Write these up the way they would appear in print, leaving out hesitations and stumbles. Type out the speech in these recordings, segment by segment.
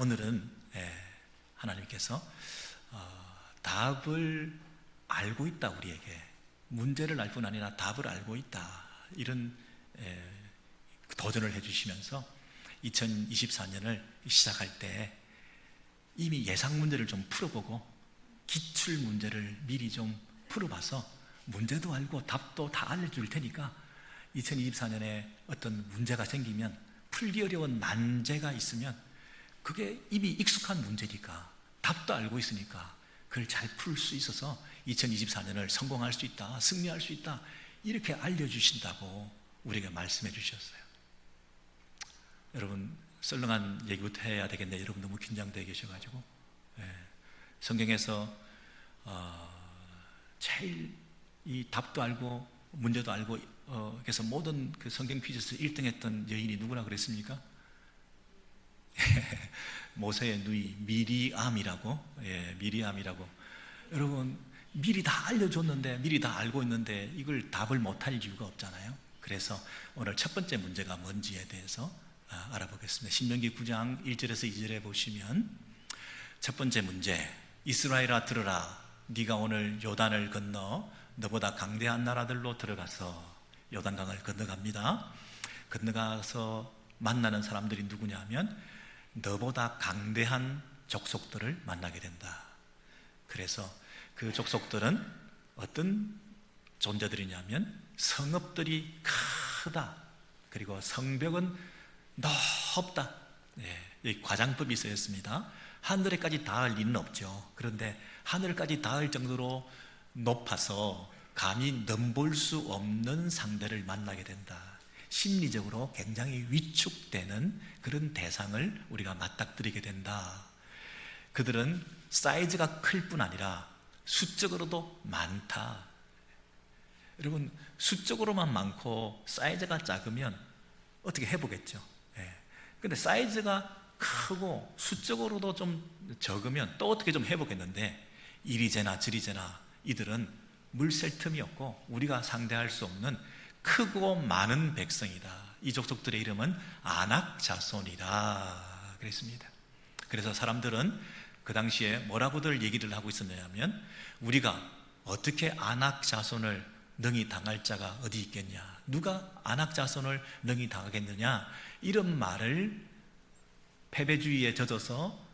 오늘은 하나님께서 답을 알고 있다, 우리에게 문제를 알 뿐 아니라 답을 알고 있다, 이런 도전을 해주시면서 2024년을 시작할 때 이미 예상 문제를 좀 풀어보고 기출 문제를 미리 좀 풀어봐서 문제도 알고 답도 다 알려줄 테니까 2024년에 어떤 문제가 생기면, 풀기 어려운 난제가 있으면 그게 이미 익숙한 문제니까, 답도 알고 있으니까 그걸 잘 풀 수 있어서 2024년을 성공할 수 있다, 승리할 수 있다, 이렇게 알려주신다고 우리에게 말씀해 주셨어요. 여러분, 썰렁한 얘기부터 해야 되겠네. 여러분 너무 긴장되어 계셔가지고. 성경에서 제일 이 답도 알고 문제도 알고 그래서 모든 그 성경 퀴즈에서 1등 했던 여인이 누구라 그랬습니까? 모세의 누이 미리암이라고. 미리암이라고. 여러분, 미리 다 알려줬는데, 미리 다 알고 있는데 이걸 답을 못할 이유가 없잖아요. 그래서 오늘 첫 번째 문제가 뭔지에 대해서 알아보겠습니다. 신명기 9장 1절에서 2절에 보시면, 첫 번째 문제, 이스라엘아 들으라. 네가 오늘 요단을 건너 너보다 강대한 나라들로 들어가서, 요단강을 건너갑니다. 건너가서 만나는 사람들이 누구냐면 너보다 강대한 족속들을 만나게 된다. 그래서 그 족속들은 어떤 존재들이냐면 성읍들이 크다, 그리고 성벽은 높다. 이 과장법이 쓰였습니다. 하늘에까지 닿을 리는 없죠. 그런데 하늘까지 닿을 정도로 높아서 감히 넘볼 수 없는 상대를 만나게 된다. 심리적으로 굉장히 위축되는 그런 대상을 우리가 맞닥뜨리게 된다. 그들은 사이즈가 클 뿐 아니라 수적으로도 많다. 여러분, 수적으로만 많고 사이즈가 작으면 어떻게 해보겠죠. 근데 사이즈가 크고 수적으로도 좀 적으면 또 어떻게 좀 해보겠는데, 이리저나 저리저나 이들은 물샐 틈이 없고 우리가 상대할 수 없는 크고 많은 백성이다. 이 족속들의 이름은 아낙 자손이라 그랬습니다. 그래서 사람들은 그 당시에 뭐라고들 얘기를 하고 있었냐면, 우리가 어떻게 아낙 자손을 능히 당할 자가 어디 있겠냐, 누가 아낙 자손을 능히 당하겠느냐, 이런 말을 패배주의에 젖어서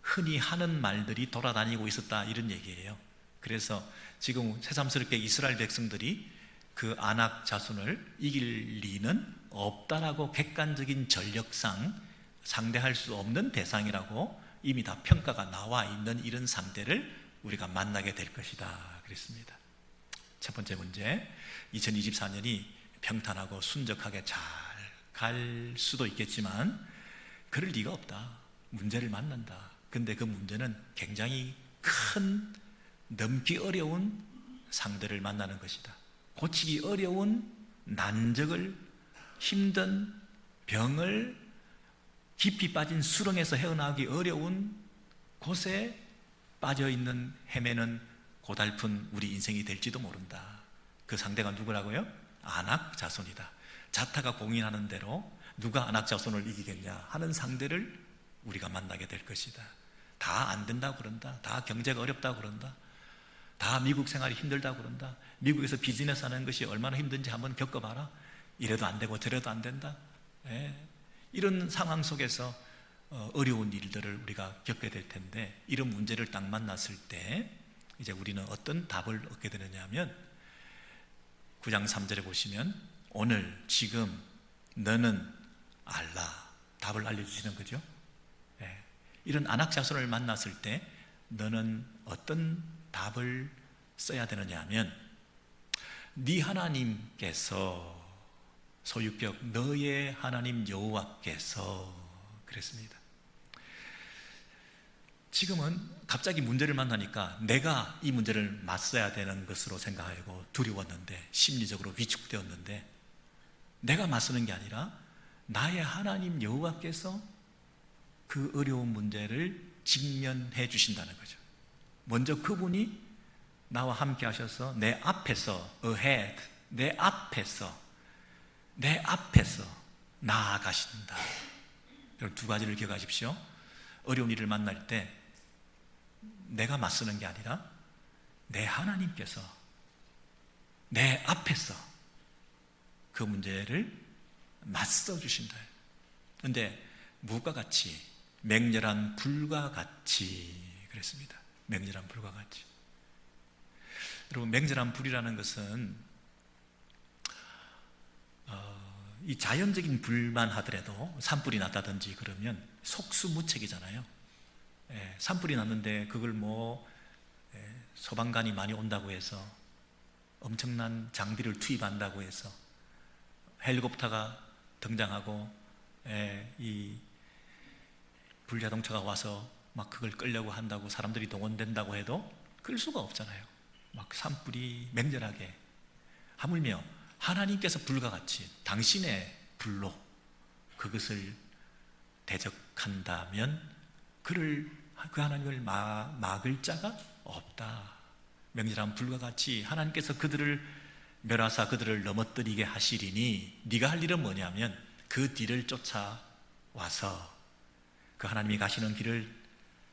흔히 하는 말들이 돌아다니고 있었다, 이런 얘기예요. 그래서 지금 새삼스럽게 이스라엘 백성들이 그 아낙 자손을 이길 리는 없다라고 객관적인 전력상 상대할 수 없는 대상이라고 이미 다 평가가 나와 있는 이런 상대를 우리가 만나게 될 것이다 그랬습니다. 첫 번째 문제, 2024년이 평탄하고 순적하게 잘 갈 수도 있겠지만 그럴 리가 없다. 문제를 만난다. 근데 그 문제는 굉장히 큰, 넘기 어려운 상대를 만나는 것이다. 고치기 어려운 난적을, 힘든 병을, 깊이 빠진 수렁에서 헤어나오기 어려운 곳에 빠져있는, 헤매는 고달픈 우리 인생이 될지도 모른다. 그 상대가 누구라고요? 아낙 자손이다. 자타가 공인하는 대로 누가 아낙 자손을 이기겠냐 하는 상대를 우리가 만나게 될 것이다. 다 안 된다고 그런다. 다 경제가 어렵다고 그런다. 다 미국 생활이 힘들다고 그런다. 미국에서 비즈니스 하는 것이 얼마나 힘든지 한번 겪어봐라. 이래도 안 되고 저래도 안 된다. 이런 상황 속에서 어려운 일들을 우리가 겪게 될 텐데, 이런 문제를 딱 만났을 때 이제 우리는 어떤 답을 얻게 되느냐 하면, 9장 3절에 보시면 오늘 지금 너는 알라, 답을 알려주시는 거죠. 이런 아낙 자손을 만났을 때 너는 어떤 답을 써야 되느냐 하면, 네 하나님께서, 소유격 너의 하나님 여호와께서 그랬습니다. 지금은 갑자기 문제를 만나니까 내가 이 문제를 맞서야 되는 것으로 생각하고 두려웠는데, 심리적으로 위축되었는데, 내가 맞서는 게 아니라 나의 하나님 여호와께서 그 어려운 문제를 직면해 주신다는 거죠. 먼저 그분이 나와 함께 하셔서 내 앞에서, ahead, 내 앞에서 나아가신다. 여러분, 두 가지를 기억하십시오. 어려운 일을 만날 때 내가 맞서는 게 아니라 내 하나님께서 내 앞에서 그 문제를 맞서 주신다. 그런데 무엇과 같이? 맹렬한 불과 같이 그랬습니다. 맹렬한 불과 같이. 여러분, 맹렬한 불이라는 것은 이 자연적인 불만 하더라도 산불이 났다든지 그러면 속수무책이잖아요. 산불이 났는데 그걸 소방관이 많이 온다고 해서 엄청난 장비를 투입한다고 해서 헬리콥터가 등장하고 이 불자동차가 와서 막 그걸 끌려고 한다고 사람들이 동원된다고 해도 끌 수가 없잖아요. 막 산불이 맹렬하게, 하물며 하나님께서 불과 같이 당신의 불로 그것을 대적한다면 그 하나님을 막을 자가 없다. 맹렬한 불과 같이 하나님께서 그들을 멸하사 그들을 넘어뜨리게 하시리니 네가 할 일은 뭐냐면 그 뒤를 쫓아와서 그 하나님이 가시는 길을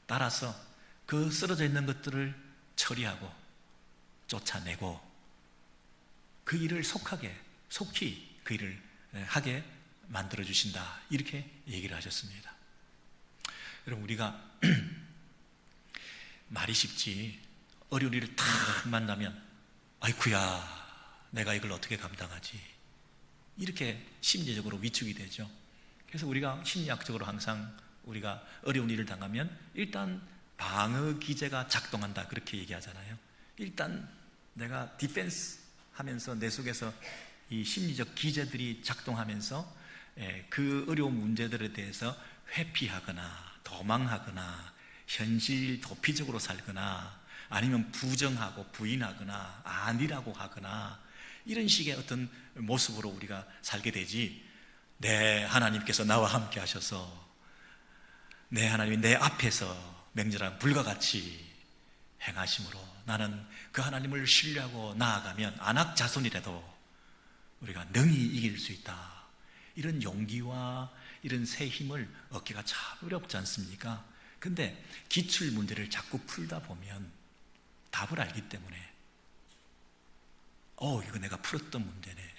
따라서 그 쓰러져 있는 것들을 처리하고 쫓아내고 그 일을 속히 그 일을 하게 만들어 주신다. 이렇게 얘기를 하셨습니다. 여러분, 우리가 말이 쉽지 어려운 일을 탁 만나면 아이쿠야 내가 이걸 어떻게 감당하지? 이렇게 심리적으로 위축이 되죠. 그래서 우리가 심리학적으로 항상 우리가 어려운 일을 당하면 일단 방어 기제가 작동한다 그렇게 얘기하잖아요. 일단 내가 디펜스 하면서 내 속에서 이 심리적 기제들이 작동하면서 그 어려운 문제들에 대해서 회피하거나 도망하거나 현실 도피적으로 살거나 아니면 부정하고 부인하거나 아니라고 하거나 이런 식의 어떤 모습으로 우리가 살게 되지, 내 하나님께서 나와 함께 하셔서 내 하나님이 내 앞에서 맹렬한 불과 같이 행하심으로 나는 그 하나님을 신뢰하고 나아가면 안악 자손이라도 우리가 능히 이길 수 있다. 이런 용기와 이런 새 힘을 얻기가 참 어렵지 않습니까? 근데 기출 문제를 자꾸 풀다 보면 답을 알기 때문에 이거 내가 풀었던 문제네.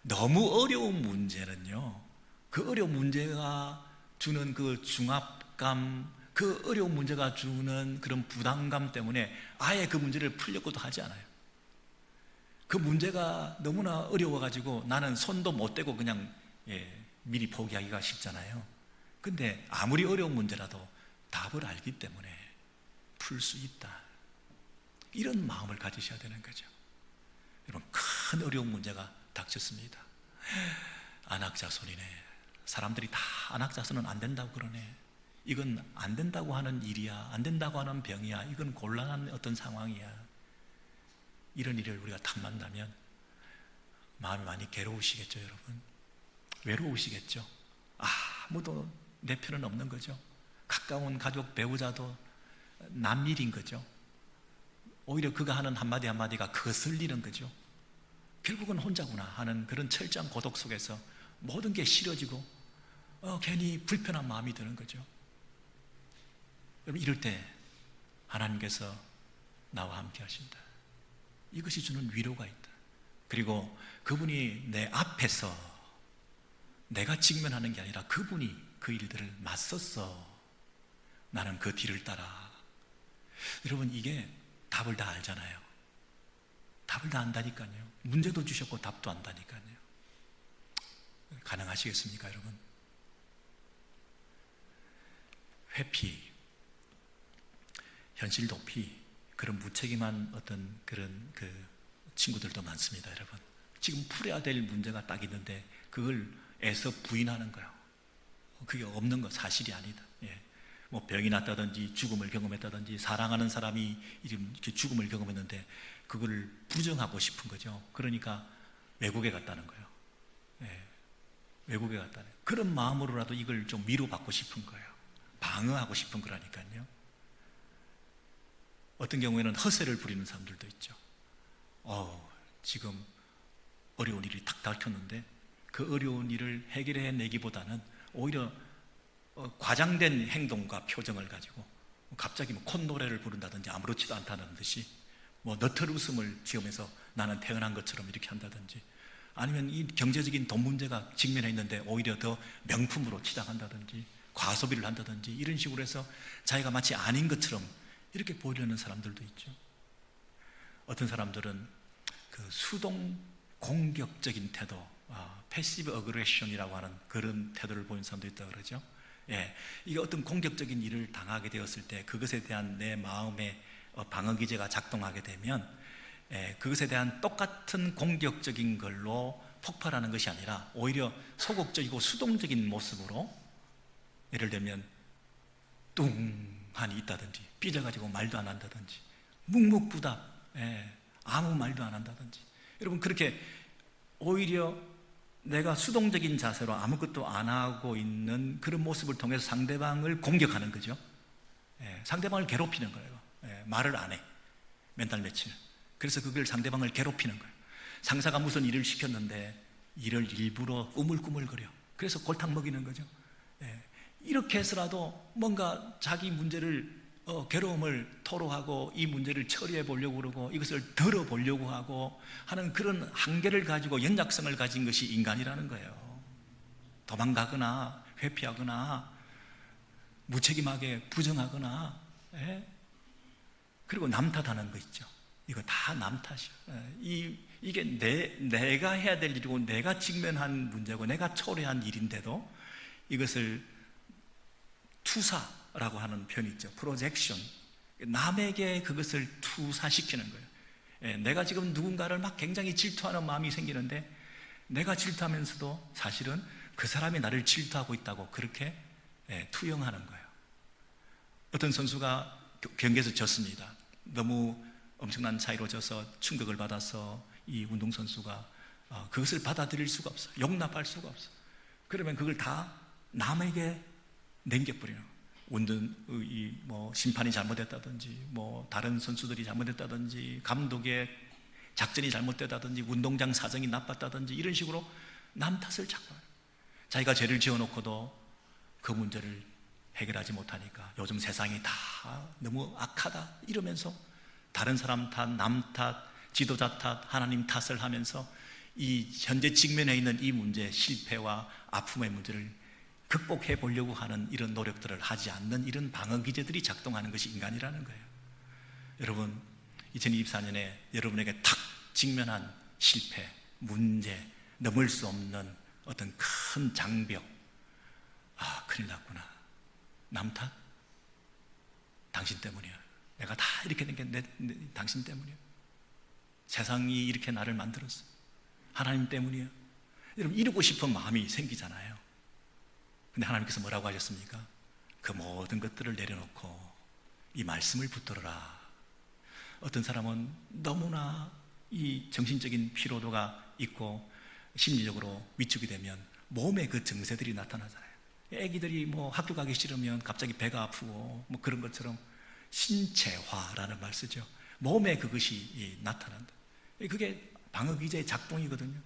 너무 어려운 문제는요, 그 어려운 문제가 주는 그 중압감, 그 어려운 문제가 주는 그런 부담감 때문에 아예 그 문제를 풀려고도 하지 않아요. 그 문제가 너무나 어려워가지고 나는 손도 못 대고 그냥 미리 포기하기가 쉽잖아요. 근데 아무리 어려운 문제라도 답을 알기 때문에 풀 수 있다. 이런 마음을 가지셔야 되는 거죠. 여러분, 큰 어려운 문제가 닥쳤습니다. 안악자손이네. 사람들이 다 안악자손은 안 된다고 그러네. 이건 안 된다고 하는 일이야. 안 된다고 하는 병이야. 이건 곤란한 어떤 상황이야. 이런 일을 우리가 탁 만나면 마음이 많이 괴로우시겠죠, 여러분? 외로우시겠죠? 아무도 내 편은 없는 거죠. 가까운 가족, 배우자도 남일인 거죠. 오히려 그가 하는 한마디 한마디가 거슬리는 거죠. 결국은 혼자구나 하는 그런 철저한 고독 속에서 모든 게 싫어지고 괜히 불편한 마음이 드는 거죠. 여러분, 이럴 때 하나님께서 나와 함께 하신다. 이것이 주는 위로가 있다. 그리고 그분이 내 앞에서 내가 직면하는 게 아니라 그분이 그 일들을 맞섰어. 나는 그 뒤를 따라. 여러분, 이게 답을 다 알잖아요. 답을 다 안다니까요. 문제도 주셨고 답도 안다니까요. 가능하시겠습니까, 여러분? 회피, 현실 도피, 그런 무책임한 어떤 그런 친구들도 많습니다, 여러분. 지금 풀어야 될 문제가 딱 있는데 그걸 애써 부인하는 거예요. 그게 없는 거 사실이 아니다. 뭐 병이 났다든지 죽음을 경험했다든지 사랑하는 사람이 이렇게 죽음을 경험했는데 그걸 부정하고 싶은 거죠. 그러니까 외국에 갔다는 거예요. 외국에 갔다는 그런 마음으로라도 이걸 좀 위로받고 싶은 거예요. 방어하고 싶은 거라니까요. 어떤 경우에는 허세를 부리는 사람들도 있죠. 지금 어려운 일이 탁 닥쳤는데 그 어려운 일을 해결해 내기보다는 오히려 과장된 행동과 표정을 가지고 갑자기 뭐 콧노래를 부른다든지 아무렇지도 않다는 듯이 뭐 너털 웃음을 지으면서 나는 태어난 것처럼 이렇게 한다든지, 아니면 이 경제적인 돈 문제가 직면해 있는데 오히려 더 명품으로 치장한다든지 과소비를 한다든지 이런 식으로 해서 자기가 마치 아닌 것처럼 이렇게 보이려는 사람들도 있죠. 어떤 사람들은 그 수동 공격적인 태도, 패시브 어그레션이라고 하는 그런 태도를 보이는 사람도 있다고 그러죠. 예, 이게 어떤 공격적인 일을 당하게 되었을 때 그것에 대한 내 마음의 방어 기제가 작동하게 되면, 그것에 대한 똑같은 공격적인 걸로 폭발하는 것이 아니라 오히려 소극적이고 수동적인 모습으로, 예를 들면 뚱하니 있다든지 삐져가지고 말도 안 한다든지 묵묵부답, 아무 말도 안 한다든지, 여러분 그렇게 오히려 내가 수동적인 자세로 아무것도 안 하고 있는 그런 모습을 통해서 상대방을 공격하는 거죠. 상대방을 괴롭히는 거예요. 말을 안 해, 몇 달 며칠. 그래서 그걸 상대방을 괴롭히는 거예요. 상사가 무슨 일을 시켰는데 일을 일부러 꾸물꾸물거려. 그래서 골탕 먹이는 거죠. 이렇게 해서라도 뭔가 자기 문제를, 괴로움을 토로하고 이 문제를 처리해 보려고 그러고 이것을 들어보려고 하고 하는 그런 한계를 가지고 연약성을 가진 것이 인간이라는 거예요. 도망가거나 회피하거나 무책임하게 부정하거나, 그리고 남 탓하는 거 있죠. 이거 다 남 탓이에요. 이게 내가 해야 될 일이고 내가 직면한 문제고 내가 초래한 일인데도 이것을 투사라고 하는 표현이 있죠. 프로젝션. 남에게 그것을 투사시키는 거예요. 내가 지금 누군가를 막 굉장히 질투하는 마음이 생기는데 내가 질투하면서도 사실은 그 사람이 나를 질투하고 있다고 그렇게 투영하는 거예요. 어떤 선수가 경기에서 졌습니다. 너무 엄청난 차이로 져서 충격을 받아서 이 운동선수가 그것을 받아들일 수가 없어, 용납할 수가 없어. 그러면 그걸 다 남에게 넘겨버리는 거예요. 뭐 심판이 잘못했다든지, 뭐 다른 선수들이 잘못했다든지, 감독의 작전이 잘못됐다든지, 운동장 사정이 나빴다든지 이런 식으로 남 탓을 자꾸 해요. 자기가 죄를 지어놓고도 그 문제를 해결하지 못하니까 요즘 세상이 다 너무 악하다 이러면서 다른 사람 탓, 남 탓, 지도자 탓, 하나님 탓을 하면서 이 현재 직면해 있는 이 문제, 실패와 아픔의 문제를 극복해 보려고 하는 이런 노력들을 하지 않는 이런 방어 기제들이 작동하는 것이 인간이라는 거예요. 여러분, 2024년에 여러분에게 탁 직면한 실패, 문제, 넘을 수 없는 어떤 큰 장벽, 큰일 났구나. 남 탓? 당신 때문이야. 내가 다 이렇게 된 게 당신 때문이야. 세상이 이렇게 나를 만들었어. 하나님 때문이야. 여러분, 이러고 싶은 마음이 생기잖아요. 근데 하나님께서 뭐라고 하셨습니까? 그 모든 것들을 내려놓고 이 말씀을 붙들어라. 어떤 사람은 너무나 이 정신적인 피로도가 있고 심리적으로 위축이 되면 몸에 그 증세들이 나타나잖아요. 애기들이 뭐 학교 가기 싫으면 갑자기 배가 아프고 뭐 그런 것처럼 신체화라는 말 쓰죠. 몸에 그것이 나타난다. 그게 방어기제의 작동이거든요.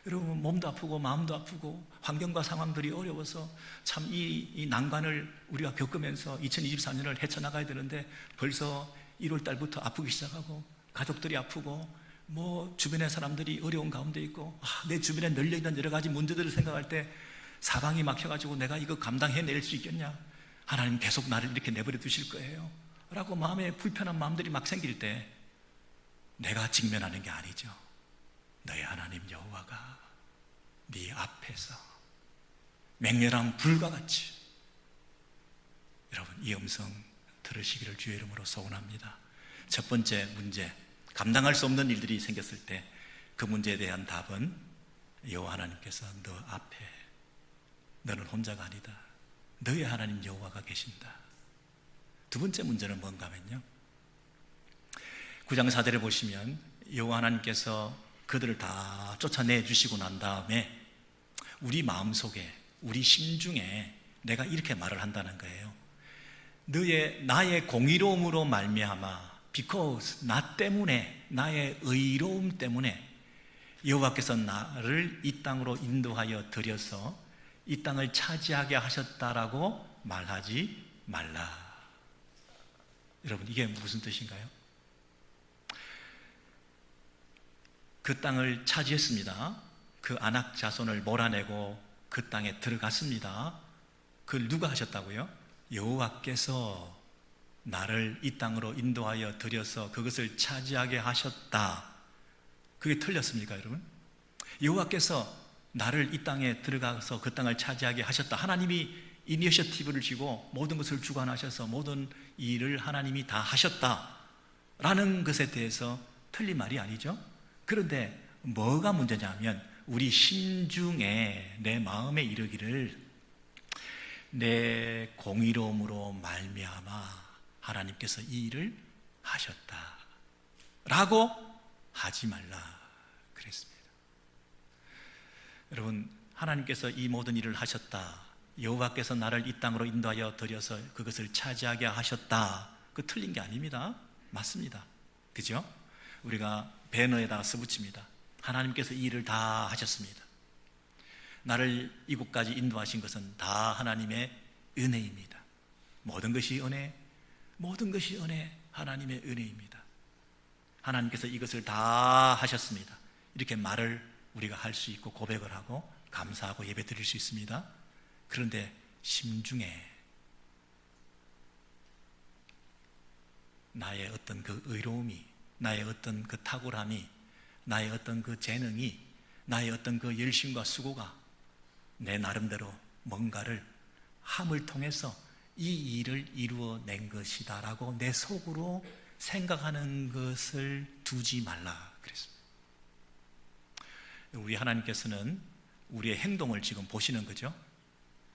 여러분, 몸도 아프고 마음도 아프고 환경과 상황들이 어려워서 참 이 난관을 우리가 겪으면서 2024년을 헤쳐나가야 되는데 벌써 1월 달부터 아프기 시작하고 가족들이 아프고 뭐 주변의 사람들이 어려운 가운데 있고 내 주변에 널려있는 여러 가지 문제들을 생각할 때 사방이 막혀가지고 내가 이거 감당해낼 수 있겠냐? 하나님 계속 나를 이렇게 내버려 두실 거예요 라고 마음에 불편한 마음들이 막 생길 때 내가 직면하는 게 아니죠. 너의 하나님 여호와가 네 앞에서 맹렬한 불과 같이, 여러분 이 음성 들으시기를 주의 이름으로 소원합니다. 첫 번째 문제, 감당할 수 없는 일들이 생겼을 때 그 문제에 대한 답은 여호와 하나님께서 너 앞에, 너는 혼자가 아니다. 너의 하나님 여호와가 계신다. 두 번째 문제는 뭔가 하면요, 9장 4절에 보시면 여호와 하나님께서 그들을 다 쫓아내 주시고 난 다음에 우리 마음속에, 우리 심중에 내가 이렇게 말을 한다는 거예요. 나의 공의로움으로 말미암아, because 나 때문에, 나의 의로움 때문에 여호와께서 나를 이 땅으로 인도하여 들여서 이 땅을 차지하게 하셨다라고 말하지 말라. 여러분, 이게 무슨 뜻인가요? 그 땅을 차지했습니다. 그 아낙 자손을 몰아내고 그 땅에 들어갔습니다. 그걸 누가 하셨다고요? 여호와께서 나를 이 땅으로 인도하여 들여서 그것을 차지하게 하셨다. 그게 틀렸습니까, 여러분? 여호와께서 나를 이 땅에 들어가서 그 땅을 차지하게 하셨다. 하나님이 이니셔티브를 쥐고 모든 것을 주관하셔서 모든 일을 하나님이 다 하셨다라는 것에 대해서 틀린 말이 아니죠. 그런데 뭐가 문제냐면 우리 심중에 내 마음에 이르기를 내 공의로움으로 말미암아 하나님께서 이 일을 하셨다 라고 하지 말라 그랬습니다. 여러분, 하나님께서 이 모든 일을 하셨다, 여호와께서 나를 이 땅으로 인도하여 들여서 그것을 차지하게 하셨다, 그 틀린 게 아닙니다. 맞습니다. 그죠? 우리가 배너에다가 써붙입니다. 하나님께서 이 일을 다 하셨습니다. 나를 이곳까지 인도하신 것은 다 하나님의 은혜입니다. 모든 것이 은혜, 모든 것이 은혜, 하나님의 은혜입니다. 하나님께서 이것을 다 하셨습니다. 이렇게 말을 우리가 할 수 있고 고백을 하고 감사하고 예배 드릴 수 있습니다. 그런데 심중에 나의 어떤 그 의로움이, 나의 어떤 그 탁월함이, 나의 어떤 그 재능이, 나의 어떤 그 열심과 수고가 내 나름대로 뭔가를 함을 통해서 이 일을 이루어낸 것이다 라고 내 속으로 생각하는 것을 두지 말라 그랬습니다. 우리 하나님께서는 우리의 행동을 지금 보시는 거죠.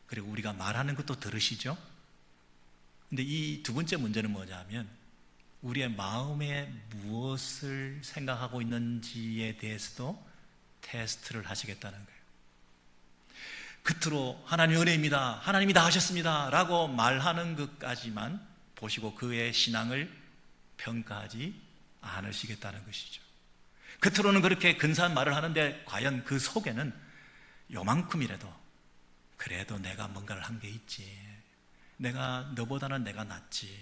그리고 우리가 말하는 것도 들으시죠. 근데 이 두 번째 문제는 뭐냐면 우리의 마음에 무엇을 생각하고 있는지에 대해서도 테스트를 하시겠다는 거예요. 겉으로 하나님 은혜입니다, 하나님이 다 하셨습니다 라고 말하는 것까지만 보시고 그의 신앙을 평가하지 않으시겠다는 것이죠. 겉으로는 그렇게 근사한 말을 하는데 과연 그 속에는 요만큼이라도 그래도 내가 뭔가를 한 게 있지, 내가 너보다는 내가 낫지,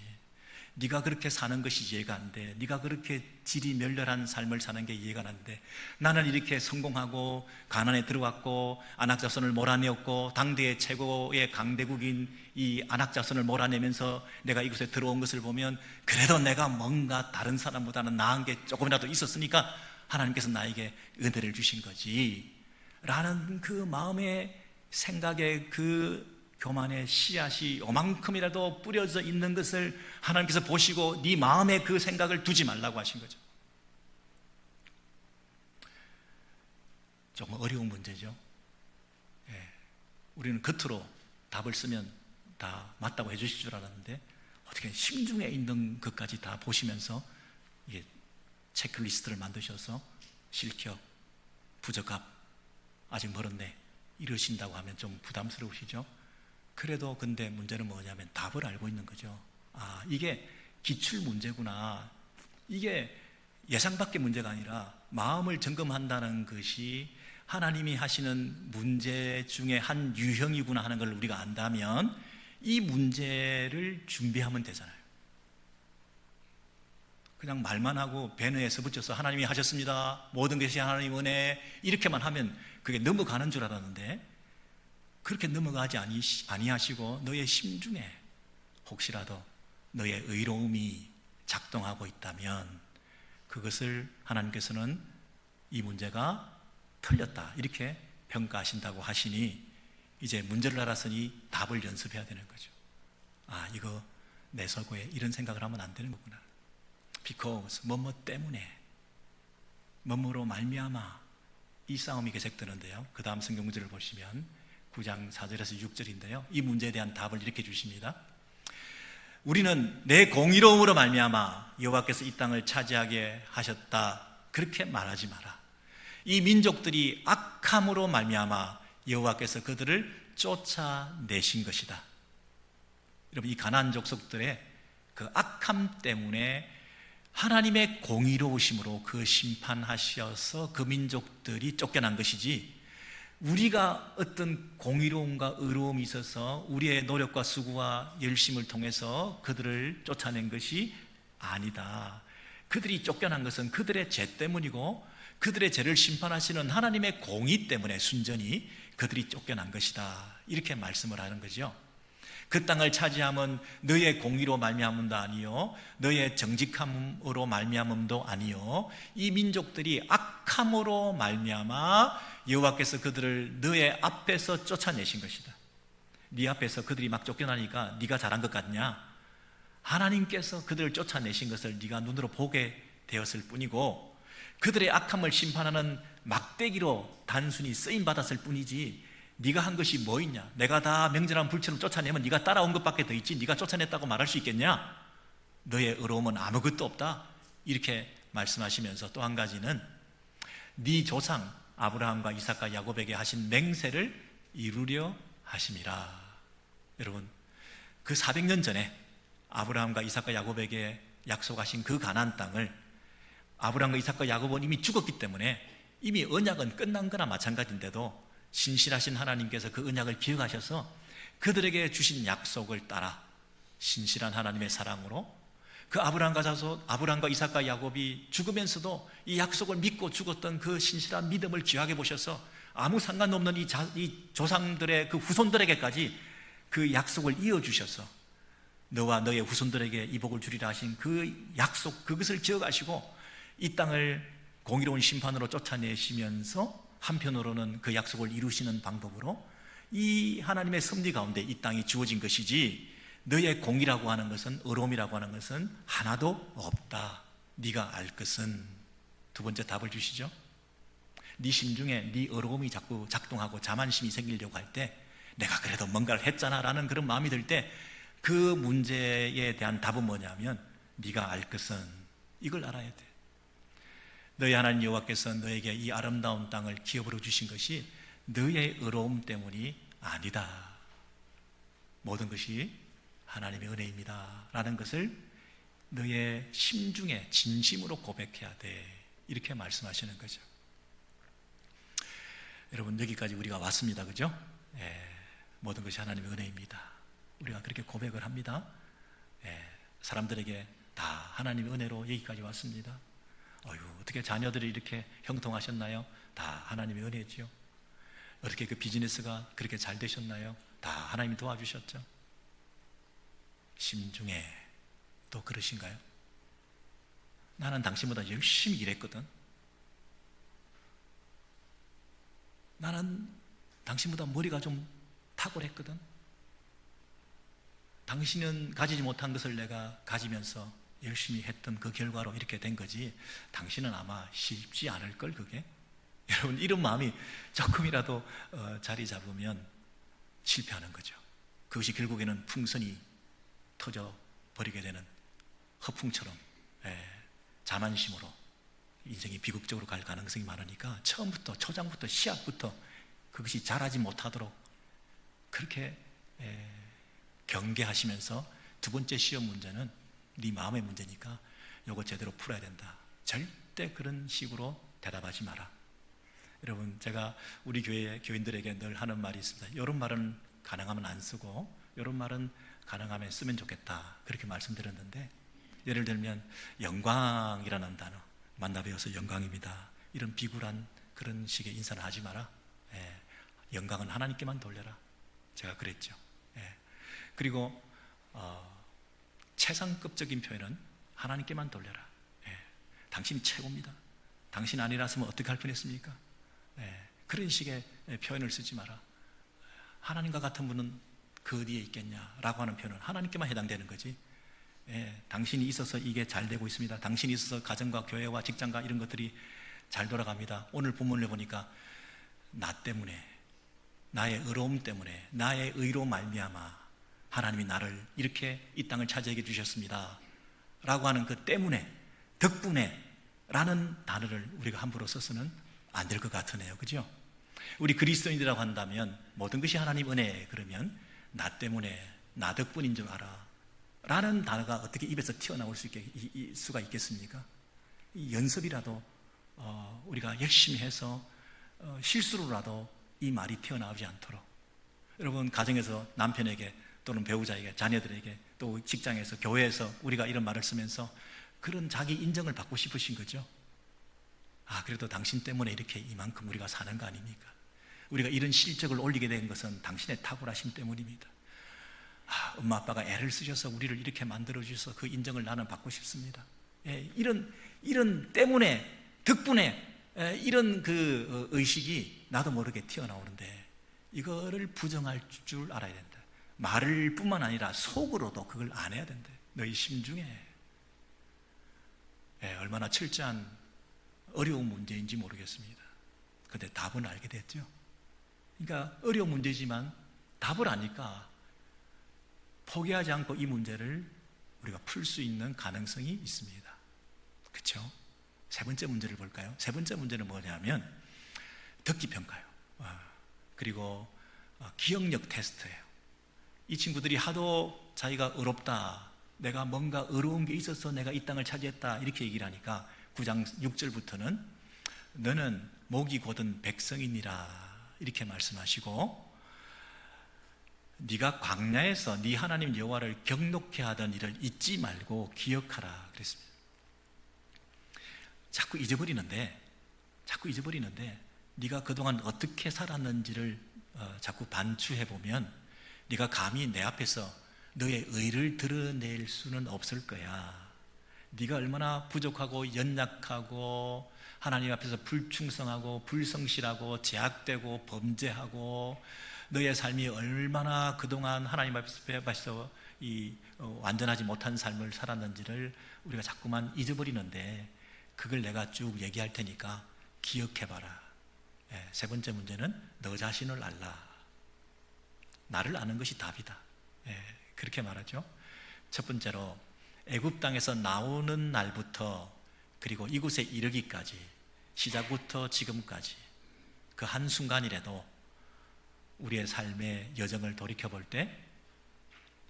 네가 그렇게 사는 것이 이해가 안 돼, 네가 그렇게 질이 멸렬한 삶을 사는 게 이해가 안 돼, 나는 이렇게 성공하고 가난에 들어왔고 안악자손을 몰아내었고 당대의 최고의 강대국인 이 안악자손을 몰아내면서 내가 이곳에 들어온 것을 보면 그래도 내가 뭔가 다른 사람보다는 나은 게 조금이라도 있었으니까 하나님께서 나에게 은혜를 주신 거지 라는 그 마음의 생각의 그 교만의 씨앗이 요만큼이라도 뿌려져 있는 것을 하나님께서 보시고 네 마음에 그 생각을 두지 말라고 하신 거죠. 조금 어려운 문제죠. 예. 우리는 겉으로 답을 쓰면 다 맞다고 해주실 줄 알았는데 어떻게 심중에 있는 것까지 다 보시면서 이게 체크리스트를 만드셔서 실격, 부적합, 아직 멀었네 이러신다고 하면 좀 부담스러우시죠? 그래도 근데 문제는 뭐냐면 답을 알고 있는 거죠. 아, 이게 기출 문제구나. 이게 예상 밖의 문제가 아니라 마음을 점검한다는 것이 하나님이 하시는 문제 중에 한 유형이구나 하는 걸 우리가 안다면 이 문제를 준비하면 되잖아요. 그냥 말만 하고 배너에 써붙여서 하나님이 하셨습니다, 모든 것이 하나님 은혜 이렇게만 하면 그게 넘어가는 줄 알았는데 그렇게 넘어가지 아니하시고 너의 심중에 혹시라도 너의 의로움이 작동하고 있다면 그것을 하나님께서는 이 문제가 틀렸다 이렇게 평가하신다고 하시니 이제 문제를 알았으니 답을 연습해야 되는 거죠. 아, 이거 내 속에 이런 생각을 하면 안 되는 거구나. Because 뭐뭐 때문에 뭐뭐로 말미암아 이 싸움이 계속되는데요. 그 다음 성경 문제를 보시면 9장 4절에서 6절인데요. 이 문제에 대한 답을 이렇게 주십니다. 우리는 내 공의로움으로 말미암아 여호와께서 이 땅을 차지하게 하셨다 그렇게 말하지 마라. 이 민족들이 악함으로 말미암아 여호와께서 그들을 쫓아내신 것이다. 여러분, 이 가나안 족속들의 그 악함 때문에 하나님의 공의로우심으로 그 심판하셔서 그 민족들이 쫓겨난 것이지 우리가 어떤 공의로움과 의로움이 있어서 우리의 노력과 수고와 열심을 통해서 그들을 쫓아낸 것이 아니다. 그들이 쫓겨난 것은 그들의 죄 때문이고 그들의 죄를 심판하시는 하나님의 공의 때문에 순전히 그들이 쫓겨난 것이다. 이렇게 말씀을 하는 거죠. 그 땅을 차지함은 너의 공의로 말미암음도 아니요 너의 정직함으로 말미암음도 아니요 이 민족들이 악함으로 말미암아 여호와께서 그들을 너의 앞에서 쫓아내신 것이다. 네 앞에서 그들이 막 쫓겨나니까 네가 잘한 것 같냐? 하나님께서 그들을 쫓아내신 것을 네가 눈으로 보게 되었을 뿐이고 그들의 악함을 심판하는 막대기로 단순히 쓰임받았을 뿐이지 네가 한 것이 뭐 있냐? 내가 다 명절한 불처럼 쫓아내면 네가 따라온 것밖에 더 있지 네가 쫓아냈다고 말할 수 있겠냐? 너의 의로움은 아무것도 없다. 이렇게 말씀하시면서 또 한 가지는 네 조상 아브라함과 이삭과 야곱에게 하신 맹세를 이루려 하심이라. 여러분, 그 400년 전에 아브라함과 이삭과 야곱에게 약속하신 그 가나안 땅을 아브라함과 이삭과 야곱은 이미 죽었기 때문에 이미 언약은 끝난 거나 마찬가지인데도 신실하신 하나님께서 그 언약을 기억하셔서 그들에게 주신 약속을 따라 신실한 하나님의 사랑으로 그 아브라함과 이삭과 야곱이 죽으면서도 이 약속을 믿고 죽었던 그 신실한 믿음을 귀하게 보셔서 아무 상관없는 이 조상들의 그 후손들에게까지 그 약속을 이어주셔서 너와 너의 후손들에게 이 복을 주리라 하신 그 약속, 그것을 기억하시고 이 땅을 공의로운 심판으로 쫓아내시면서 한편으로는 그 약속을 이루시는 방법으로 이 하나님의 섭리 가운데 이 땅이 주어진 것이지 너의 공의라고 하는 것은, 의로움이라고 하는 것은 하나도 없다. 네가 알 것은. 두 번째 답을 주시죠. 네 심중에 네 의로움이 자꾸 작동하고 자만심이 생기려고 할 때 내가 그래도 뭔가를 했잖아 라는 그런 마음이 들 때 그 문제에 대한 답은 뭐냐면 네가 알 것은 이걸 알아야 돼. 너희 하나님 여호와께서 너에게 이 아름다운 땅을 기업으로 주신 것이 너의 의로움 때문이 아니다. 모든 것이 하나님의 은혜입니다 라는 것을 너의 심중에 진심으로 고백해야 돼. 이렇게 말씀하시는 거죠. 여러분, 여기까지 우리가 왔습니다. 그죠? 모든 것이 하나님의 은혜입니다. 우리가 그렇게 고백을 합니다. 사람들에게 다 하나님의 은혜로 여기까지 왔습니다. 어떻게 자녀들이 이렇게 형통하셨나요? 다 하나님의 은혜지요. 어떻게 그 비즈니스가 그렇게 잘 되셨나요? 다 하나님이 도와주셨죠. 심중에 또 그러신가요? 나는 당신보다 열심히 일했거든. 나는 당신보다 머리가 좀 탁월했거든. 당신은 가지지 못한 것을 내가 가지면서 열심히 했던 그 결과로 이렇게 된 거지 당신은 아마 쉽지 않을 걸 그게. 여러분, 이런 마음이 조금이라도 자리 잡으면 실패하는 거죠. 그것이 결국에는 풍선이 터져 버리게 되는 허풍처럼 자만심으로 인생이 비극적으로 갈 가능성이 많으니까 처음부터 초장부터 시작부터 그것이 자라지 못하도록 그렇게 경계하시면서 두 번째 시험 문제는 네 마음의 문제니까 이거 제대로 풀어야 된다. 절대 그런 식으로 대답하지 마라. 여러분, 제가 우리 교회 교인들에게 늘 하는 말이 있습니다. 이런 말은 가능하면 안 쓰고 이런 말은 가능하면 쓰면 좋겠다. 그렇게 말씀드렸는데 예를 들면 영광이라는 단어 만나 배워서 영광입니다. 이런 비굴한 그런 식의 인사를 하지 마라. 영광은 하나님께만 돌려라. 제가 그랬죠. 그리고 최상급적인 표현은 하나님께만 돌려라. 당신이 최고입니다. 당신 아니라서면 어떻게 할 뻔했습니까? 그런 식의 표현을 쓰지 마라. 하나님과 같은 분은 그 어디에 있겠냐라고 하는 표현은 하나님께만 해당되는 거지. 당신이 있어서 이게 잘 되고 있습니다. 당신이 있어서 가정과 교회와 직장과 이런 것들이 잘 돌아갑니다. 오늘 본문을 보니까 나 때문에, 나의 의로움 때문에, 나의 의로 말미암아 하나님이 나를 이렇게 이 땅을 차지하게 주셨습니다 라고 하는 그 때문에, 덕분에 라는 단어를 우리가 함부로 써서는 안 될 것 같으네요. 그죠? 우리 그리스도인이라고 한다면 모든 것이 하나님 은혜, 그러면 나 때문에, 나 덕분인 줄 알아 라는 단어가 어떻게 입에서 튀어나올 수가 있겠습니까? 이 연습이라도 우리가 열심히 해서 실수로라도 이 말이 튀어나오지 않도록, 여러분 가정에서 남편에게 또는 배우자에게, 자녀들에게, 또 직장에서, 교회에서 우리가 이런 말을 쓰면서 그런 자기 인정을 받고 싶으신 거죠. 그래도 당신 때문에 이렇게 이만큼 우리가 사는 거 아닙니까? 우리가 이런 실적을 올리게 된 것은 당신의 탁월하심 때문입니다. 엄마 아빠가 애를 쓰셔서 우리를 이렇게 만들어 주셔서 그 인정을 나는 받고 싶습니다. 이런 때문에, 덕분에 이런 그 의식이 나도 모르게 튀어나오는데, 이거를 부정할 줄 알아야 된다. 말을 뿐만 아니라 속으로도 그걸 안 해야 된다. 너희 심중에. 얼마나 철저한 어려운 문제인지 모르겠습니다. 그런데 답은 알게 됐죠. 그러니까 어려운 문제지만 답을 아니까 포기하지 않고 이 문제를 우리가 풀 수 있는 가능성이 있습니다. 그렇죠? 세 번째 문제를 볼까요? 세 번째 문제는 뭐냐면 듣기 평가요. 그리고 기억력 테스트예요. 이 친구들이 하도 자기가 의롭다, 내가 뭔가 의로운 게 있어서 내가 이 땅을 차지했다, 이렇게 얘기를 하니까 9장 6절부터는 너는 목이 곧은 백성이니라 이렇게 말씀하시고, 네가 광야에서 네 하나님 여호와를 경록케 하던 일을 잊지 말고 기억하라 그랬습니다. 자꾸 잊어버리는데 네가 그동안 어떻게 살았는지를 자꾸 반추해보면 네가 감히 내 앞에서 너의 의를 드러낼 수는 없을 거야. 네가 얼마나 부족하고 연약하고 하나님 앞에서 불충성하고 불성실하고 제약되고 범죄하고, 너의 삶이 얼마나 그동안 하나님 앞에서 완전하지 못한 삶을 살았는지를 우리가 자꾸만 잊어버리는데, 그걸 내가 쭉 얘기할 테니까 기억해봐라. 세 번째 문제는 너 자신을 알라. 나를 아는 것이 답이다. 그렇게 말하죠. 첫 번째로 애굽 땅에서 나오는 날부터 그리고 이곳에 이르기까지, 시작부터 지금까지 그 한순간이라도 우리의 삶의 여정을 돌이켜볼 때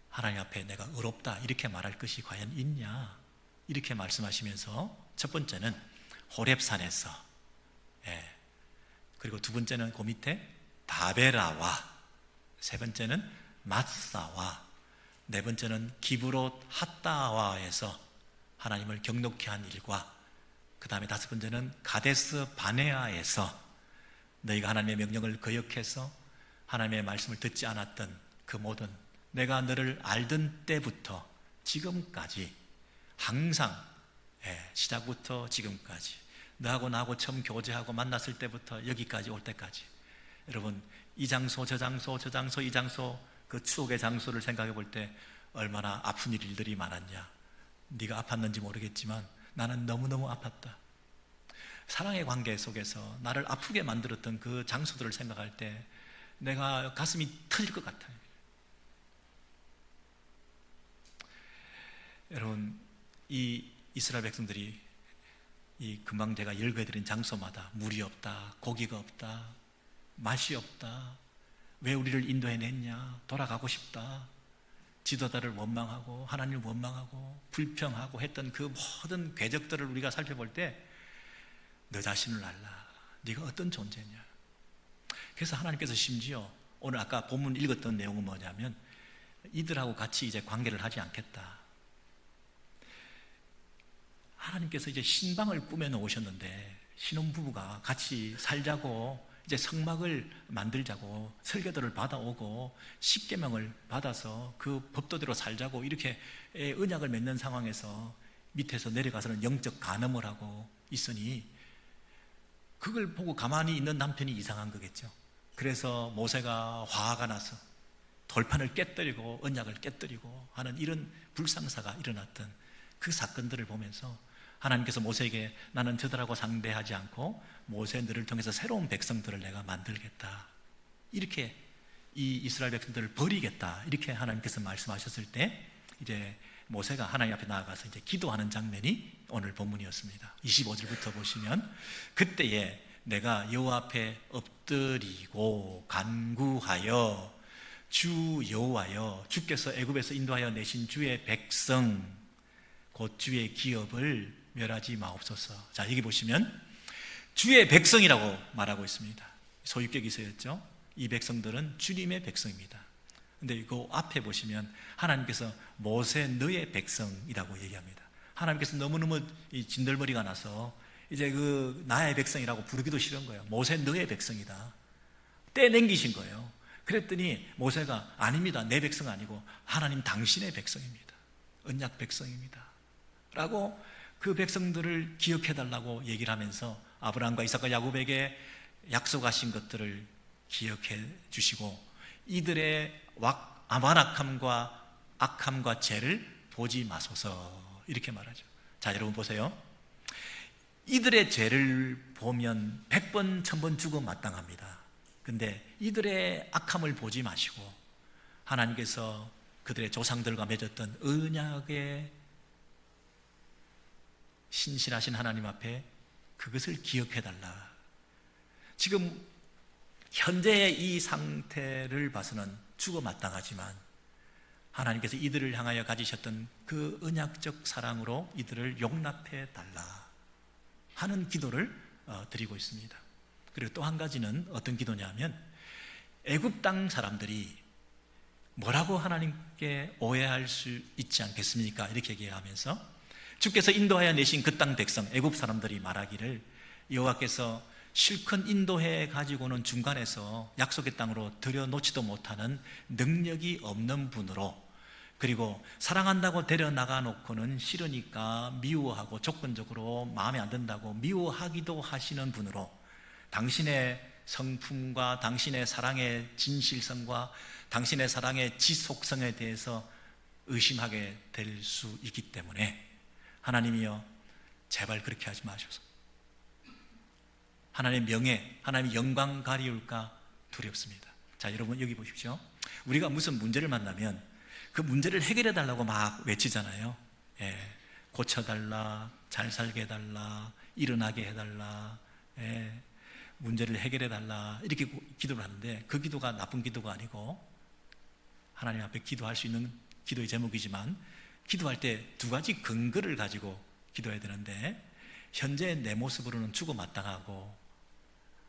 하나님 앞에 내가 의롭다 이렇게 말할 것이 과연 있냐, 이렇게 말씀하시면서 첫 번째는 호렙산에서, 그리고 두 번째는 그 밑에 다베라와, 세 번째는 마사와, 네 번째는 기브롯 핫다와에서 하나님을 경록케 한 일과, 그 다음에 다섯 번째는 가데스 바네아에서 너희가 하나님의 명령을 거역해서 하나님의 말씀을 듣지 않았던 그 모든, 내가 너를 알던 때부터 지금까지 항상, 시작부터 지금까지, 너하고 나하고 처음 교제하고 만났을 때부터 여기까지 올 때까지, 여러분 이 장소 저 장소 저 장소 이 장소, 그 추억의 장소를 생각해 볼 때 얼마나 아픈 일들이 많았냐. 네가 아팠는지 모르겠지만 나는 너무너무 아팠다. 사랑의 관계 속에서 나를 아프게 만들었던 그 장소들을 생각할 때 내가 가슴이 터질 것 같아요. 여러분, 이 이스라엘 백성들이 이 금방 제가 열거해드린 장소마다 물이 없다, 고기가 없다, 맛이 없다, 왜 우리를 인도해냈냐, 돌아가고 싶다, 지도자를 원망하고 하나님을 원망하고 불평하고 했던 그 모든 궤적들을 우리가 살펴볼 때 너 자신을 알라. 네가 어떤 존재냐. 그래서 하나님께서 심지어 오늘 아까 본문 읽었던 내용은 뭐냐면 이들하고 같이 이제 관계를 하지 않겠다. 하나님께서 이제 신방을 꾸며 놓으셨는데 신혼부부가 같이 살자고 이제 성막을 만들자고 설교들을 받아오고 십계명을 받아서 그 법도대로 살자고 이렇게 언약을 맺는 상황에서 밑에서 내려가서는 영적 간음을 하고 있으니 그걸 보고 가만히 있는 남편이 이상한 거겠죠. 그래서 모세가 화가 나서 돌판을 깨뜨리고 언약을 깨뜨리고 하는 이런 불상사가 일어났던 그 사건들을 보면서 하나님께서 모세에게 나는 저들하고 상대하지 않고 모세 너를 통해서 새로운 백성들을 내가 만들겠다, 이렇게 이 이스라엘 백성들을 버리겠다, 이렇게 하나님께서 말씀하셨을 때 이제 모세가 하나님 앞에 나아가서 이제 기도하는 장면이 오늘 본문이었습니다. 25절부터 보시면 그때에 내가 여호와 앞에 엎드리고 간구하여 주 여호와여, 주께서 애굽에서 인도하여 내신 주의 백성 곧 주의 기업을 멸하지 마옵소서. 자, 여기 보시면 주의 백성이라고 말하고 있습니다. 소유격이서였죠. 이 백성들은 주님의 백성입니다. 근데 그 앞에 보시면 하나님께서 모세 너의 백성이라고 얘기합니다. 하나님께서 너무너무 진들머리가 나서 이제 그 나의 백성이라고 부르기도 싫은 거예요. 모세 너의 백성이다. 떼냉기신 거예요. 그랬더니 모세가 아닙니다. 내 백성 아니고 하나님 당신의 백성입니다. 언약 백성입니다. 라고 그 백성들을 기억해달라고 얘기를 하면서 아브라함과 이삭과 야곱에게 약속하신 것들을 기억해 주시고 이들의 완악함과 악함과 죄를 보지 마소서 이렇게 말하죠. 자, 여러분 보세요. 이들의 죄를 보면 100번 1000번 죽어 마땅합니다. 근데 이들의 악함을 보지 마시고 하나님께서 그들의 조상들과 맺었던 언약의 신실하신 하나님 앞에 그것을 기억해달라. 지금 현재의 이 상태를 봐서는 죽어 마땅하지만 하나님께서 이들을 향하여 가지셨던 그 언약적 사랑으로 이들을 용납해 달라 하는 기도를 드리고 있습니다. 그리고 또 한 가지는 어떤 기도냐면 애굽 땅 사람들이 뭐라고 하나님께 오해할 수 있지 않겠습니까? 이렇게 얘기하면서 주께서 인도하여 내신 그 땅 백성 애굽 사람들이 말하기를 여호와께서 실컷 인도해 가지고는 중간에서 약속의 땅으로 들여놓지도 못하는 능력이 없는 분으로 그리고 사랑한다고 데려나가 놓고는 싫으니까 미워하고 조건적으로 마음에 안 든다고 미워하기도 하시는 분으로 당신의 성품과 당신의 사랑의 진실성과 당신의 사랑의 지속성에 대해서 의심하게 될 수 있기 때문에 하나님이여 제발 그렇게 하지 마셔서 하나님의 명예, 하나님의 영광 가리울까 두렵습니다. 자, 여러분 여기 보십시오. 우리가 무슨 문제를 만나면 그 문제를 해결해 달라고 막 외치잖아요. 고쳐달라, 잘 살게 해달라, 일어나게 해달라, 문제를 해결해 달라 이렇게 기도를 하는데 그 기도가 나쁜 기도가 아니고 하나님 앞에 기도할 수 있는 기도의 제목이지만 기도할 때 두 가지 근거를 가지고 기도해야 되는데 현재 내 모습으로는 죽어 마땅하고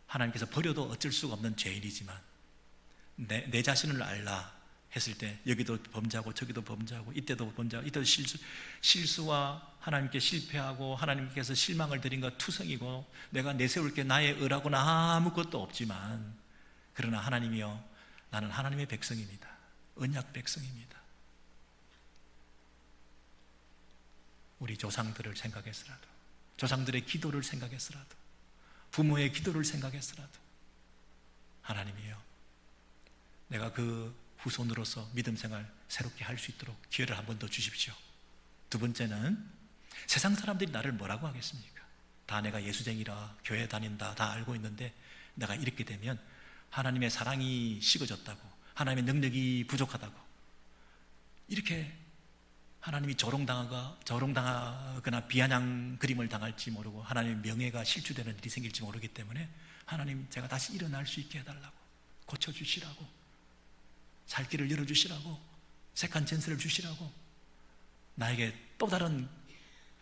하나님께서 버려도 어쩔 수가 없는 죄인이지만 내 자신을 알라 했을 때 여기도 범죄하고 저기도 범죄하고 이때도 범죄하고 이때도 실수와 하나님께 실패하고 하나님께서 실망을 드린 것 투성이고 내가 내세울 게 나의 의라고는 아무것도 없지만 그러나 하나님이여 나는 하나님의 백성입니다. 언약 백성입니다. 우리 조상들을 생각해서라도 조상들의 기도를 생각해서라도 부모의 기도를 생각해서라도 하나님이여 내가 그 후손으로서 믿음 생활 새롭게 할 수 있도록 기회를 한 번 더 주십시오. 두 번째는 세상 사람들이 나를 뭐라고 하겠습니까? 다 내가 예수쟁이라 교회 다닌다 다 알고 있는데 내가 이렇게 되면 하나님의 사랑이 식어졌다고 하나님의 능력이 부족하다고 이렇게 하나님이 조롱당하거나 비아냥 그림을 당할지 모르고 하나님의 명예가 실추되는 일이 생길지 모르기 때문에 하나님 제가 다시 일어날 수 있게 해달라고 고쳐주시라고 살 길을 열어주시라고 색한 전세를 주시라고 나에게 또 다른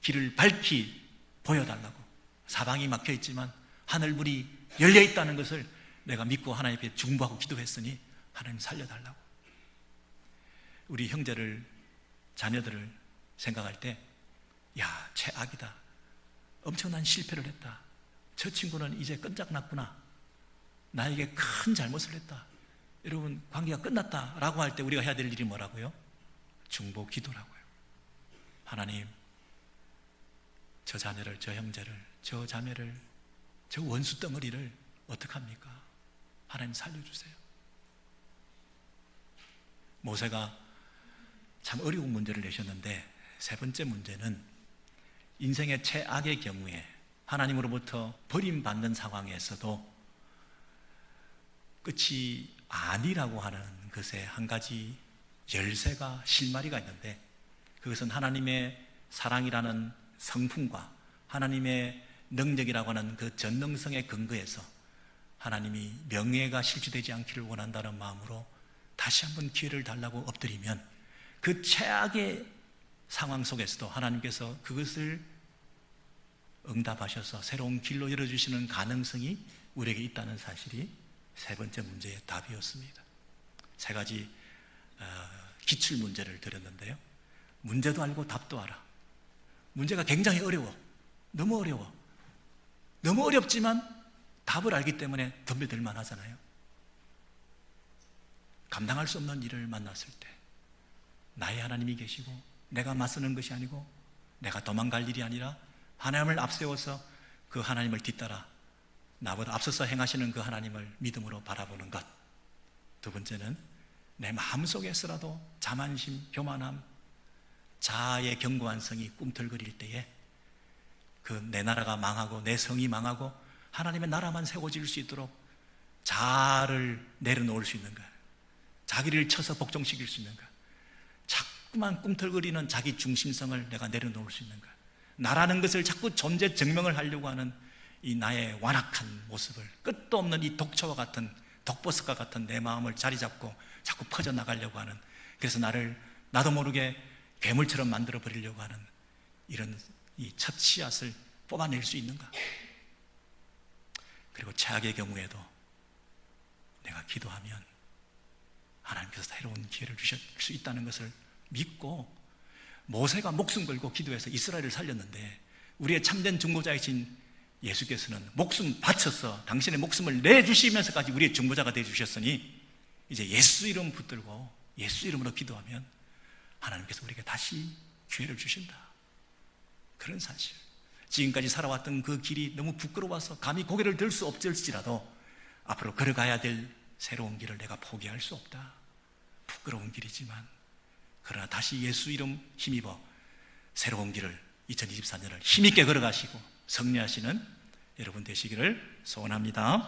길을 밝히 보여달라고 사방이 막혀있지만 하늘문이 열려있다는 것을 내가 믿고 하나님 앞에 중보하고 기도했으니 하나님 살려달라고 우리 형제를 자녀들을 생각할 때 야, 최악이다. 엄청난 실패를 했다. 저 친구는 이제 끈적났구나. 나에게 큰 잘못을 했다. 여러분 관계가 끝났다라고 할 때 우리가 해야 될 일이 뭐라고요? 중보 기도라고요. 하나님 저 자녀를, 저 형제를, 저 자매를, 저 원수 덩어리를 어떡합니까? 하나님 살려주세요. 모세가 참 어려운 문제를 내셨는데 세 번째 문제는 인생의 최악의 경우에 하나님으로부터 버림받는 상황에서도 끝이 아니라고 하는 것에 한 가지 열쇠가 실마리가 있는데 그것은 하나님의 사랑이라는 성품과 하나님의 능력이라고 하는 그 전능성의 근거에서 하나님이 명예가 실추되지 않기를 원한다는 마음으로 다시 한번 기회를 달라고 엎드리면 그 최악의 상황 속에서도 하나님께서 그것을 응답하셔서 새로운 길로 열어주시는 가능성이 우리에게 있다는 사실이 세 번째 문제의 답이었습니다. 세 가지 기출 문제를 드렸는데요. 문제도 알고 답도 알아. 문제가 굉장히 어려워. 너무 어려워. 너무 어렵지만 답을 알기 때문에 덤벼들만 하잖아요. 감당할 수 없는 일을 만났을 때 나의 하나님이 계시고 내가 맞서는 것이 아니고 내가 도망갈 일이 아니라 하나님을 앞세워서 그 하나님을 뒤따라 나보다 앞서서 행하시는 그 하나님을 믿음으로 바라보는 것. 두 번째는 내 마음속에서라도 자만심, 교만함, 자아의 견고한 성이 꿈틀거릴 때에 그 내 나라가 망하고 내 성이 망하고 하나님의 나라만 세워질 수 있도록 자아를 내려놓을 수 있는가, 자기를 쳐서 복종시킬 수 있는가, 자꾸만 꿈틀거리는 자기 중심성을 내가 내려놓을 수 있는가, 나라는 것을 자꾸 존재 증명을 하려고 하는 이 나의 완악한 모습을, 끝도 없는 이 독초와 같은 독버섯과 같은 내 마음을 자리 잡고 자꾸 퍼져나가려고 하는, 그래서 나도 모르게 괴물처럼 만들어 버리려고 하는 이런 이 첫 씨앗을 뽑아낼 수 있는가. 그리고 최악의 경우에도 내가 기도하면 하나님께서 새로운 기회를 주실 수 있다는 것을 믿고, 모세가 목숨 걸고 기도해서 이스라엘을 살렸는데 우리의 참된 중보자이신 예수께서는 목숨 바쳐서 당신의 목숨을 내주시면서까지 우리의 중보자가 되어주셨으니 이제 예수 이름 붙들고 예수 이름으로 기도하면 하나님께서 우리에게 다시 기회를 주신다. 그런 사실. 지금까지 살아왔던 그 길이 너무 부끄러워서 감히 고개를 들 수 없을지라도 앞으로 걸어가야 될 새로운 길을 내가 포기할 수 없다. 부끄러운 길이지만 그러나 다시 예수 이름 힘입어 새로운 길을 2024년을 힘있게 걸어가시고 승리하시는 여러분 되시기를 소원합니다.